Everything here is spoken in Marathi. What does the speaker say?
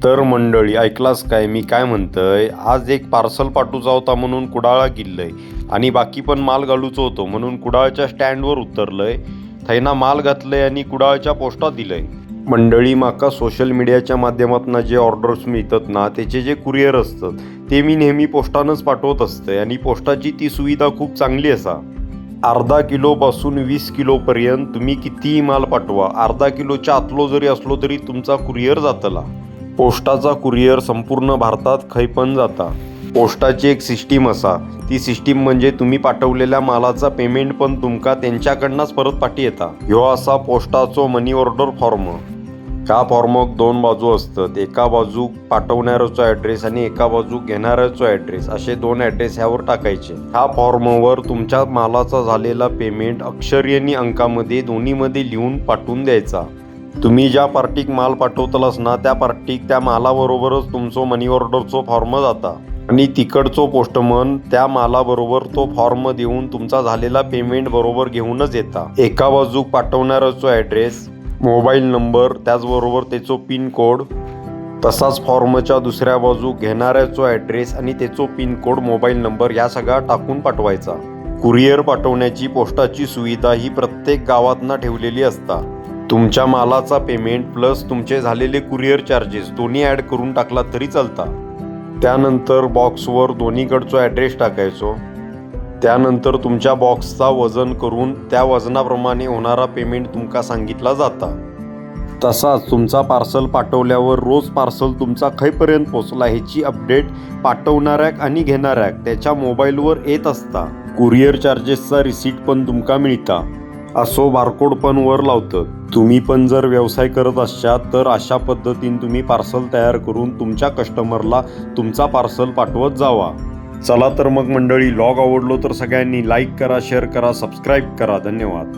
तर मंडळी ऐकलास काय मी काय म्हणतंय, आज एक पार्सल पाठवूचा होता म्हणून कुडाळला गेलंय आणि बाकी पण माल घालूचो होतो म्हणून कुडाळच्या स्टँडवर उतरलंय. थैना माल घातलंय आणि कुडाळच्या पोस्टात दिलंय. मंडळी माका सोशल मीडियाच्या माध्यमातून जे ऑर्डर्स मिळतात ना त्याचे जे कुरिअर असतात ते मी नेहमी पोस्टानंच पाठवत असते आणि पोस्टाची ती सुविधा खूप चांगली असा. अर्धा किलोपासून 20 किलोपर्यंत तुम्ही कितीही माल पाठवा, अर्धा किलोच्या आतलो जरी असलो तरी तुमचा कुरिअर जातला. पोस्टाचा कुरिअर संपूर्ण भारतात खंय पण जाता. पोस्टाची एक सिस्टीम असा, ती सिस्टीम म्हणजे तुम्ही पाठवलेल्या मालाचा पेमेंट पण तुमका त्यांच्याकडनंच परत पाठी येता. ह्यो असा पोस्टाचो मनी ऑर्डर फॉर्म. ह्या फॉर्माक दोन बाजू असतात, एका बाजूक पाठवणाऱ्याचो ॲड्रेस आणि एका बाजूक घेणाऱ्याचो ॲड्रेस, असे दोन ॲड्रेस ह्यावर टाकायचे. ह्या फॉर्मवर तुमच्या मालाचा झालेला पेमेंट अक्षरी आणि अंकामध्ये दोन्हीमध्ये लिहून पाठवून द्यायचा. तुम्ही ज्या पार्टीक माल पाठवतलास ना त्या पार्टीक त्या मालाबरोबरच तुमचो मनी ऑर्डरचो फॉर्म जाता आणि तिकडचो पोस्टमन त्या मालाबरोबर तो फॉर्म देऊन तुमचा झालेला पेमेंट बरोबर घेऊनच येता. एका बाजूक पाठवणाऱ्याचो ॲड्रेस, मोबाईल नंबर, त्याचबरोबर त्याचो पिन कोड, तसाच फॉर्मच्या दुसऱ्या बाजूक घेणाऱ्याचो ॲड्रेस आणि त्याचो पिन कोड, मोबाईल नंबर या सगळा टाकून पाठवायचा. कुरिअर पाठवण्याची पोस्टाची सुविधा ही प्रत्येक गावातना ठेवलेली असता. तुमच्या मालाचा पेमेंट प्लस तुमचे झालेले कुरिअर चार्जेस दोन्ही ॲड करून टाकला तरी चालता. त्यानंतर बॉक्सवर दोन्हीकडचो ॲड्रेस टाकायचो. त्यानंतर तुमच्या बॉक्सचा वजन करून त्या वजनाप्रमाणे होणारा पेमेंट तुमका सांगितला जाता. तसाच तुमचा पार्सल पाठवल्यावर रोज पार्सल तुमचा खैपर्यंत पोचला ह्याची अपडेट पाठवणाऱ्याक आणि घेणाऱ्याक त्याच्या मोबाईलवर येत असता. कुरिअर चार्जेसचा रिसीट पण तुमका मिळता. असो बारकोड पण वर लावतं. तुम्ही पण जर व्यवसाय करत असाल तर अशा पद्धतीने तुम्ही पार्सल तयार करून तुमच्या कस्टमरला तुमचा पार्सल पाठवत जावा. चला तर मग मंडळी, व्लॉग आवडलो तर सगळ्यांनी लाईक करा, शेअर करा, सबस्क्राईब करा. धन्यवाद.